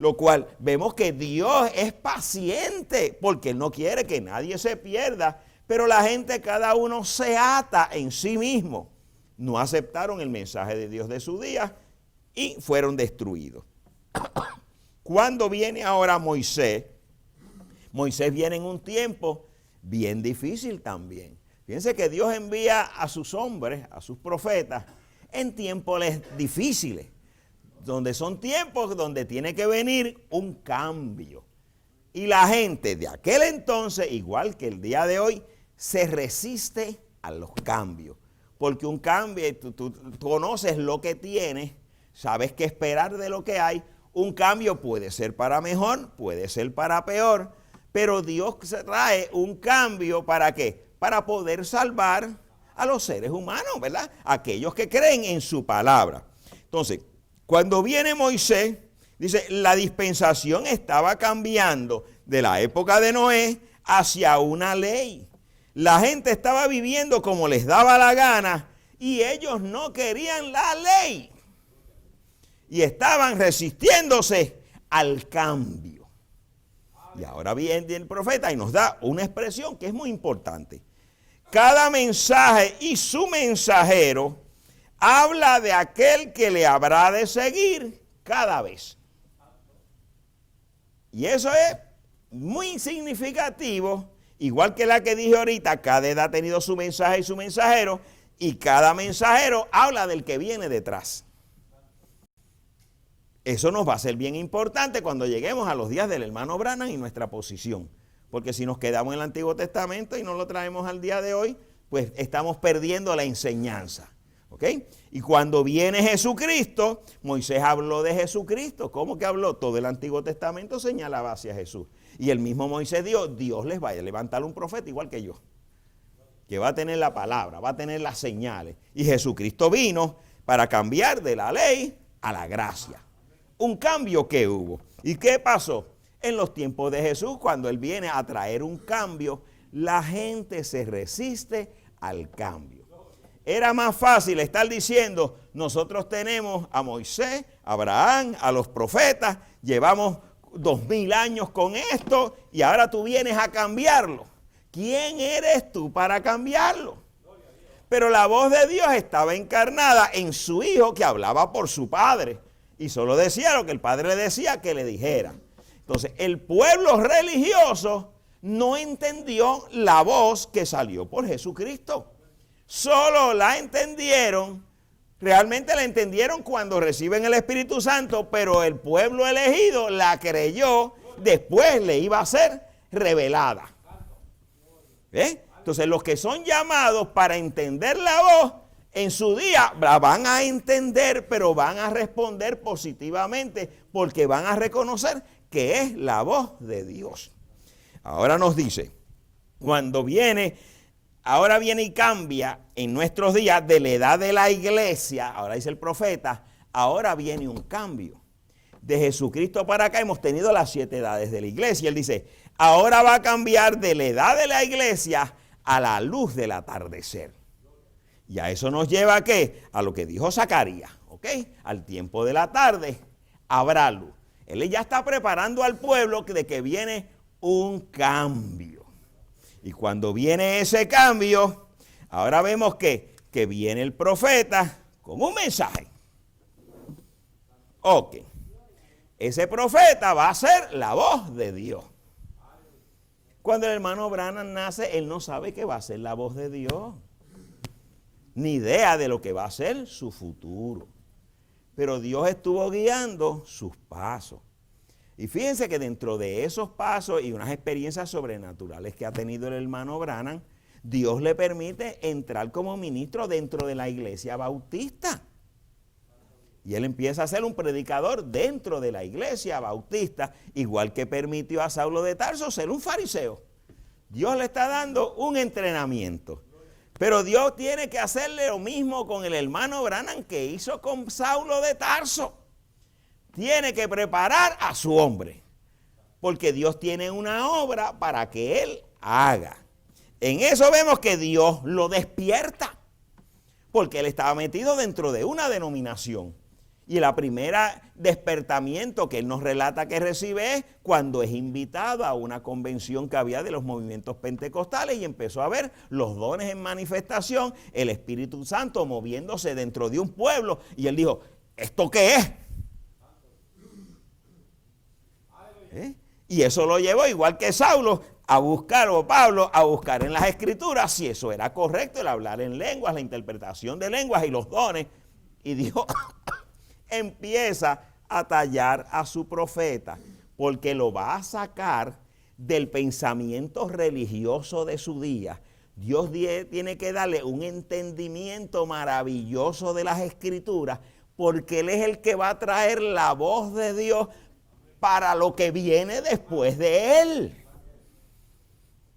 Lo cual vemos que Dios es paciente porque Él no quiere que nadie se pierda, pero la gente, cada uno se ata en sí mismo. No aceptaron el mensaje de Dios de su día y fueron destruidos. Cuando viene ahora Moisés viene en un tiempo bien difícil también. Fíjense que Dios envía a sus hombres, a sus profetas, en tiempos difíciles, donde son tiempos donde tiene que venir un cambio. Y la gente de aquel entonces, igual que el día de hoy, se resiste a los cambios. Porque un cambio, tú conoces lo que tienes, sabes qué esperar de lo que hay. Un cambio puede ser para mejor, puede ser para peor, pero Dios trae un cambio ¿para qué? Para poder salvar a los seres humanos, ¿verdad? Aquellos que creen en su palabra. Entonces, cuando viene Moisés, dice, la dispensación estaba cambiando de la época de Noé hacia una ley. La gente estaba viviendo como les daba la gana y ellos no querían la ley. Y estaban resistiéndose al cambio. Y ahora viene el profeta y nos da una expresión que es muy importante. Cada mensaje y su mensajero habla de aquel que le habrá de seguir cada vez. Y eso es muy significativo, igual que la que dije ahorita, cada edad ha tenido su mensaje y su mensajero, y cada mensajero habla del que viene detrás. Eso nos va a ser bien importante cuando lleguemos a los días del hermano Branham y nuestra posición. Porque si nos quedamos en el Antiguo Testamento y no lo traemos al día de hoy, pues estamos perdiendo la enseñanza. ¿Ok? Y cuando viene Jesucristo, Moisés habló de Jesucristo. ¿Cómo que habló? Todo el Antiguo Testamento señalaba hacia Jesús. Y el mismo Moisés dijo, Dios les vaya a levantar un profeta igual que yo, que va a tener la palabra, va a tener las señales. Y Jesucristo vino para cambiar de la ley a la gracia. Un cambio que hubo. ¿Y qué pasó? En los tiempos de Jesús, cuando Él viene a traer un cambio, la gente se resiste al cambio. Era más fácil estar diciendo, nosotros tenemos a Moisés, a Abraham, a los profetas, llevamos 2000 años con esto y ahora tú vienes a cambiarlo. ¿Quién eres tú para cambiarlo? Pero la voz de Dios estaba encarnada en su Hijo que hablaba por su Padre y solo decía lo que el Padre le decía que le dijera. Entonces, el pueblo religioso no entendió la voz que salió por Jesucristo. Solo la entendieron, realmente la entendieron cuando reciben el Espíritu Santo, pero el pueblo elegido la creyó, después le iba a ser revelada. Entonces, los que son llamados para entender la voz, en su día la van a entender, pero van a responder positivamente, porque van a reconocer que es la voz de Dios. Ahora nos dice, ahora viene y cambia en nuestros días de la edad de la iglesia, ahora dice el profeta, ahora viene un cambio. De Jesucristo para acá hemos tenido las 7 edades de la iglesia. Él dice, ahora va a cambiar de la edad de la iglesia a la luz del atardecer. Y a eso nos lleva ¿a qué? A lo que dijo Zacarías, ¿ok? Al tiempo de la tarde habrá luz. Él ya está preparando al pueblo de que viene un cambio. Y cuando viene ese cambio, ahora vemos que viene el profeta con un mensaje. Ok. Ese profeta va a ser la voz de Dios. Cuando el hermano Branham nace, él no sabe que va a ser la voz de Dios. Ni idea de lo que va a ser su futuro. Pero Dios estuvo guiando sus pasos. Y fíjense que dentro de esos pasos y unas experiencias sobrenaturales que ha tenido el hermano Branham, Dios le permite entrar como ministro dentro de la iglesia bautista. Y él empieza a ser un predicador dentro de la iglesia bautista, igual que permitió a Saulo de Tarso ser un fariseo. Dios le está dando un entrenamiento. Pero Dios tiene que hacerle lo mismo con el hermano Branham que hizo con Saulo de Tarso. Tiene que preparar a su hombre, porque Dios tiene una obra para que él haga. En eso vemos que Dios lo despierta, porque él estaba metido dentro de una denominación. Y la primera despertamiento que él nos relata que recibe es cuando es invitado a una convención que había de los movimientos pentecostales y empezó a ver los dones en manifestación, el Espíritu Santo moviéndose dentro de un pueblo. Y él dijo, ¿esto qué es? Y eso lo llevó, igual que Saulo, a buscar, o Pablo, a buscar en las Escrituras si eso era correcto, el hablar en lenguas, la interpretación de lenguas y los dones. Y dijo... empieza a tallar a su profeta, porque lo va a sacar del pensamiento religioso de su día. Dios tiene que darle un entendimiento maravilloso de las Escrituras, porque Él es el que va a traer la voz de Dios para lo que viene después de Él.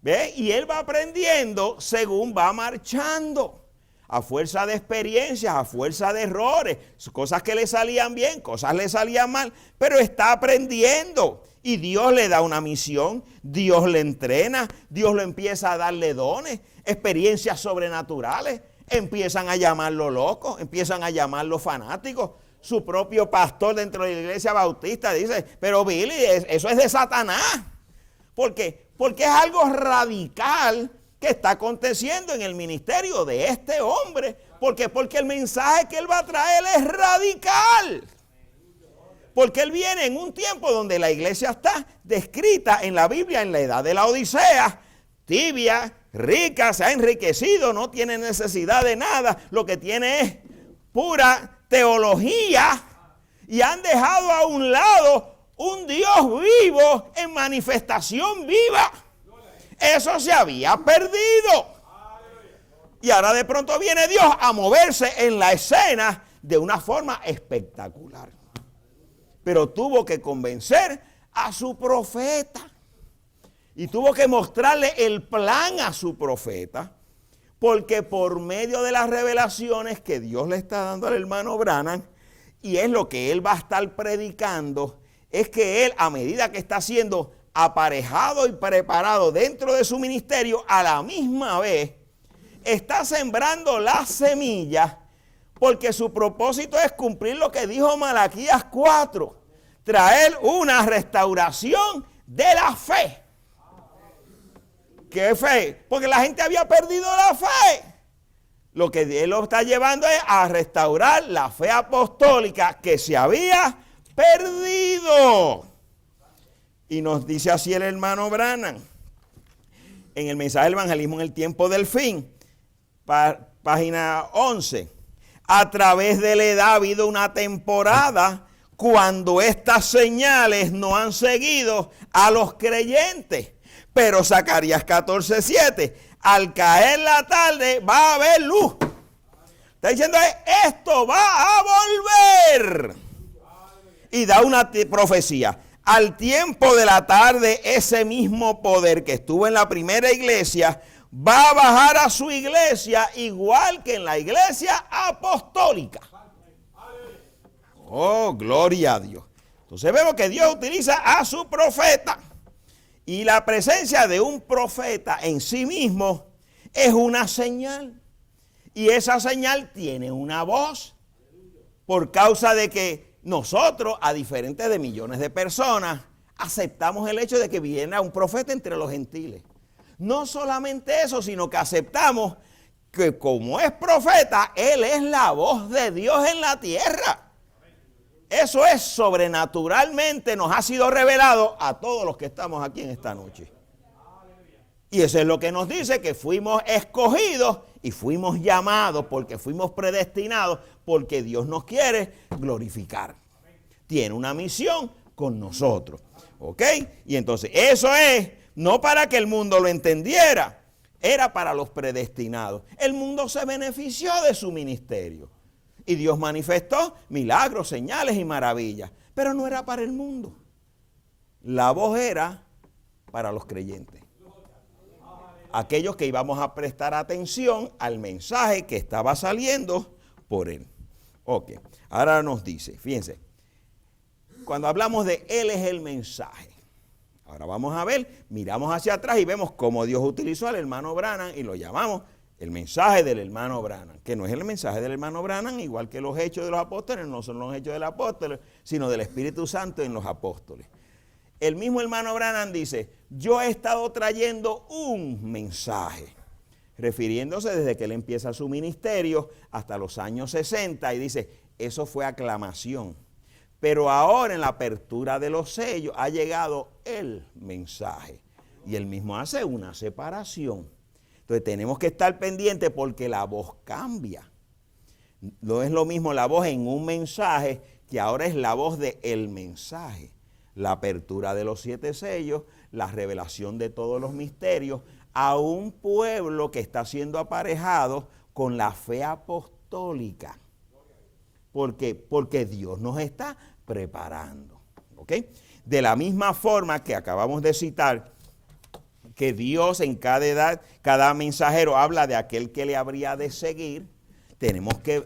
¿Ve? Y Él va aprendiendo según va marchando. A fuerza de experiencias, a fuerza de errores, cosas que le salían bien, cosas le salían mal, pero está aprendiendo. Y Dios le da una misión, Dios le entrena, Dios le empieza a darle dones, experiencias sobrenaturales, empiezan a llamarlo loco, empiezan a llamarlo fanático. Su propio pastor dentro de la iglesia bautista dice, pero Billy, eso es de Satanás. ¿Por qué? Porque es algo radical que está aconteciendo en el ministerio de este hombre. ¿Por qué? Porque el mensaje que él va a traer es radical. Porque él viene en un tiempo donde la iglesia está descrita en la Biblia en la edad de la Odisea, tibia, rica, se ha enriquecido, no tiene necesidad de nada, lo que tiene es pura teología y han dejado a un lado un Dios vivo en manifestación viva. Eso se había perdido. Y ahora de pronto viene Dios a moverse en la escena de una forma espectacular. Pero tuvo que convencer a su profeta. Y tuvo que mostrarle el plan a su profeta. Porque por medio de las revelaciones que Dios le está dando al hermano Branham, y es lo que él va a estar predicando, es que él, a medida que está siendo aparejado y preparado dentro de su ministerio, a la misma vez está sembrando las semillas, porque su propósito es cumplir lo que dijo Malaquías 4, traer una restauración de la fe. ¿Qué fe? Porque la gente había perdido la fe. Lo que él lo está llevando es a restaurar la fe apostólica que se había perdido. Y nos dice así el hermano Branham, en el mensaje del evangelismo en el tiempo del fin, página 11. A través de la edad ha habido una temporada cuando estas señales no han seguido a los creyentes. Pero Zacarías 14:7, al caer la tarde va a haber luz. Está diciendo, esto va a volver. Y da una profecía. Al tiempo de la tarde, ese mismo poder que estuvo en la primera iglesia va a bajar a su iglesia igual que en la iglesia apostólica. Oh, gloria a Dios. Entonces vemos que Dios utiliza a su profeta. Y la presencia de un profeta en sí mismo es una señal. Y esa señal tiene una voz. Por causa de que nosotros, a diferentes de millones de personas, aceptamos el hecho de que viene un profeta entre los gentiles. No solamente eso, sino que aceptamos que como es profeta, él es la voz de Dios en la tierra. Eso es sobrenaturalmente, nos ha sido revelado a todos los que estamos aquí en esta noche. Y eso es lo que nos dice que fuimos escogidos y fuimos llamados porque fuimos predestinados, porque Dios nos quiere glorificar. Tiene una misión con nosotros. ¿Ok? Y entonces eso es, no para que el mundo lo entendiera, era para los predestinados. El mundo se benefició de su ministerio. Y Dios manifestó milagros, señales y maravillas. Pero no era para el mundo. La voz era para los creyentes. Aquellos que íbamos a prestar atención al mensaje que estaba saliendo por él. Ok, ahora nos dice, fíjense, cuando hablamos de él es el mensaje. Ahora vamos a ver, miramos hacia atrás y vemos cómo Dios utilizó al hermano Branham y lo llamamos El mensaje del hermano Branham, que no es el mensaje del hermano Branham, igual que los hechos de los apóstoles, no son los hechos de los apóstoles, sino del Espíritu Santo en los apóstoles. El mismo hermano Branham dice, yo he estado trayendo un mensaje, refiriéndose desde que él empieza su ministerio hasta los años 60, y dice, eso fue aclamación. Pero ahora en la apertura de los sellos ha llegado el mensaje. Y él mismo hace una separación. Entonces tenemos que estar pendientes porque la voz cambia. No es lo mismo la voz en un mensaje que ahora es la voz del mensaje. La apertura de los 7 sellos, la revelación de todos los misterios a un pueblo que está siendo aparejado con la fe apostólica. ¿Por qué? Porque Dios nos está preparando. ¿Ok? De la misma forma que acabamos de citar, que Dios en cada edad, cada mensajero habla de aquel que le habría de seguir, tenemos que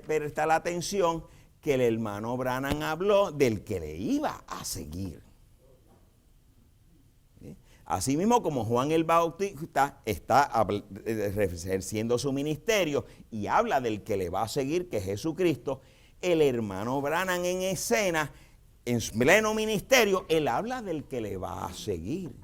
prestar la atención que el hermano Branham habló del que le iba a seguir. Asimismo, como Juan el Bautista está ejerciendo su ministerio y habla del que le va a seguir, que es Jesucristo, el hermano Branham en escena, en su pleno ministerio, él habla del que le va a seguir.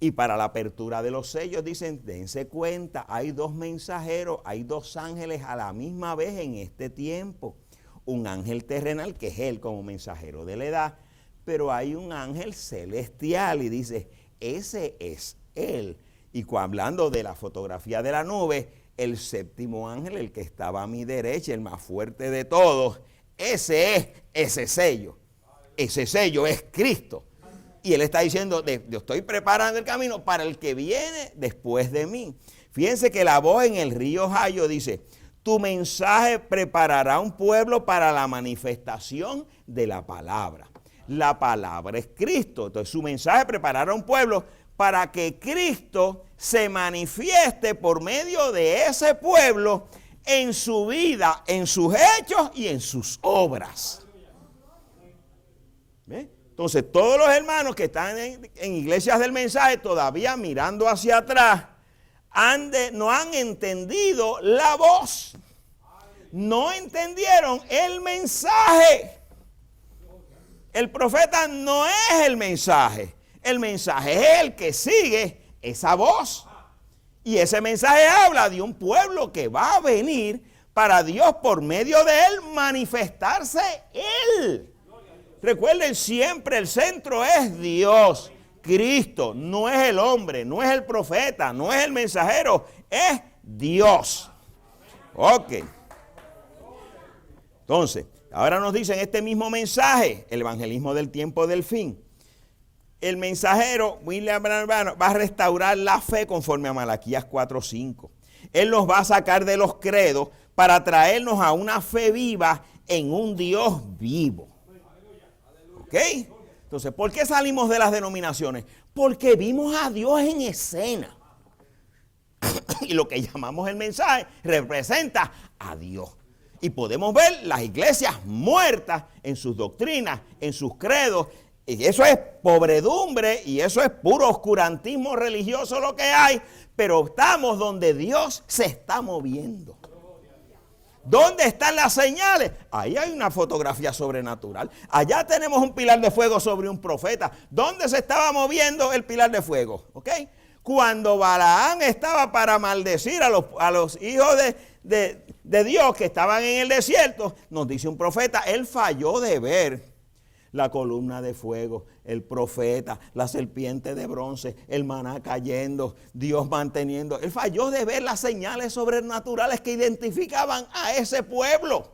Y para la apertura de los sellos dicen, dense cuenta, hay 2 mensajeros, hay 2 ángeles a la misma vez en este tiempo. Un ángel terrenal, que es él como mensajero de la edad, pero hay un ángel celestial y dice, ese es él. Y hablando de la fotografía de la nube, el 7º ángel, el que estaba a mi derecha, el más fuerte de todos, ese es ese sello. Ese sello es Cristo. Y él está diciendo, yo estoy preparando el camino para el que viene después de mí. Fíjense que la voz en el río Ohio dice, tu mensaje preparará un pueblo para la manifestación de la palabra. La palabra es Cristo. Entonces su mensaje preparará un pueblo para que Cristo se manifieste por medio de ese pueblo en su vida, en sus hechos y en sus obras. ¿Ve? Entonces, todos los hermanos que están en iglesias del mensaje todavía mirando hacia atrás, no han entendido la voz. No entendieron el mensaje. El profeta no es el mensaje. El mensaje es el que sigue esa voz. Y ese mensaje habla de un pueblo que va a venir para Dios por medio de él manifestarse él. Recuerden, siempre el centro es Dios, Cristo, no es el hombre, no es el profeta, no es el mensajero, es Dios. Ok. Entonces, ahora nos dicen este mismo mensaje, el evangelismo del tiempo del fin. El mensajero, William Branham, va a restaurar la fe conforme a Malaquías 4:5. Él nos va a sacar de los credos para traernos a una fe viva en un Dios vivo. ¿Ok? Entonces, ¿por qué salimos de las denominaciones? Porque vimos a Dios en escena. Y lo que llamamos el mensaje representa a Dios. Y podemos ver las iglesias muertas en sus doctrinas, en sus credos. Y eso es pobredumbre y eso es puro oscurantismo religioso lo que hay. Pero estamos donde Dios se está moviendo. ¿Dónde están las señales? Ahí hay una fotografía sobrenatural. Allá tenemos un pilar de fuego sobre un profeta. ¿Dónde se estaba moviendo el pilar de fuego? ¿Ok? Cuando Balaam estaba para maldecir a los hijos de Dios que estaban en el desierto, nos dice un profeta, él falló de ver la columna de fuego, el profeta, la serpiente de bronce, el maná cayendo, Dios manteniendo. Él falló de ver las señales sobrenaturales que identificaban a ese pueblo.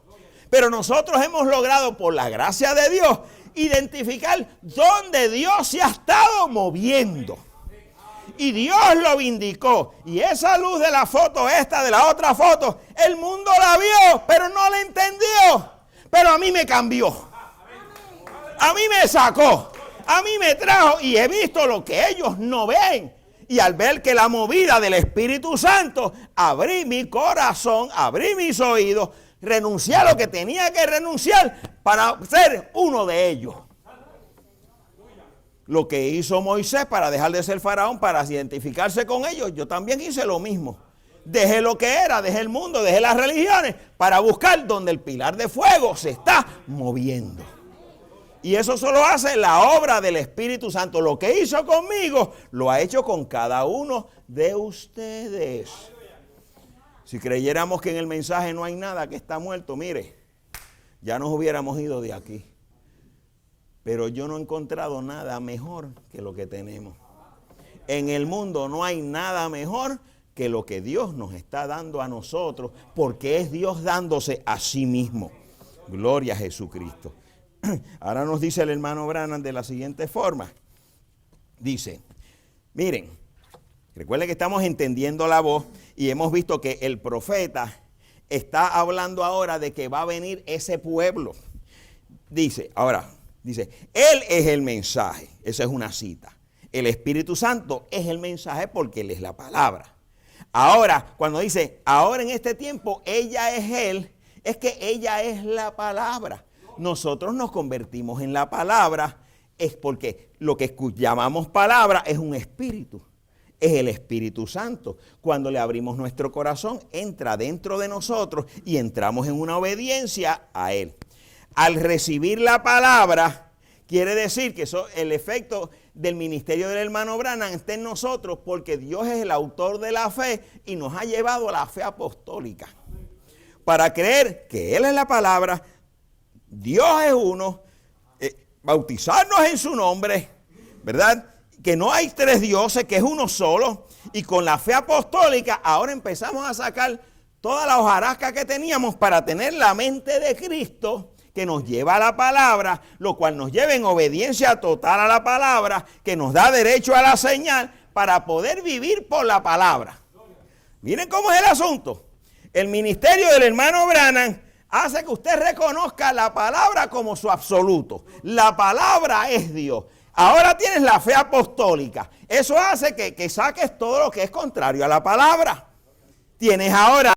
Pero nosotros hemos logrado, por la gracia de Dios, identificar dónde Dios se ha estado moviendo. Y Dios lo vindicó. Y esa luz de la foto esta, de la otra foto, el mundo la vio, pero no la entendió. Pero a mí me cambió. A mí me sacó, a mí me trajo y he visto lo que ellos no ven. Y al ver que la movida del Espíritu Santo, abrí mi corazón, abrí mis oídos, renuncié a lo que tenía que renunciar para ser uno de ellos. Lo que hizo Moisés para dejar de ser faraón, para identificarse con ellos, yo también hice lo mismo. Deje lo que era, deje el mundo, deje las religiones para buscar donde el pilar de fuego se está moviendo. Y eso solo hace la obra del Espíritu Santo. Lo que hizo conmigo, lo ha hecho con cada uno de ustedes. Si creyéramos que en el mensaje no hay nada, que está muerto, mire, ya nos hubiéramos ido de aquí. Pero yo no he encontrado nada mejor que lo que tenemos. En el mundo no hay nada mejor que lo que Dios nos está dando a nosotros, porque es Dios dándose a sí mismo. Gloria a Jesucristo. Ahora nos dice el hermano Branham de la siguiente forma. Dice, miren, recuerden que estamos entendiendo la voz y hemos visto que el profeta está hablando ahora de que va a venir ese pueblo. Dice, Él es el mensaje. Esa es una cita. El Espíritu Santo es el mensaje porque Él es la palabra. Ahora, cuando dice, ahora en este tiempo, ella es Él, es que ella es la palabra. Nosotros nos convertimos en la palabra, es porque lo que llamamos palabra es un espíritu. Es el Espíritu Santo. Cuando le abrimos nuestro corazón, entra dentro de nosotros y entramos en una obediencia a Él. Al recibir la palabra, quiere decir que el efecto del ministerio del hermano Branham está en nosotros porque Dios es el autor de la fe y nos ha llevado a la fe apostólica. Para creer que Él es la palabra, Dios es uno, bautizarnos en su nombre, ¿verdad? Que no hay tres dioses, que es uno solo. Y con la fe apostólica ahora empezamos a sacar toda la hojarasca que teníamos para tener la mente de Cristo, que nos lleva a la palabra, lo cual nos lleva en obediencia total a la palabra, que nos da derecho a la señal para poder vivir por la palabra. Miren cómo es el asunto. El ministerio del hermano Branham hace que usted reconozca la palabra como su absoluto. La palabra es Dios. Ahora tienes la fe apostólica. Eso hace que saques todo lo que es contrario a la palabra. Tienes ahora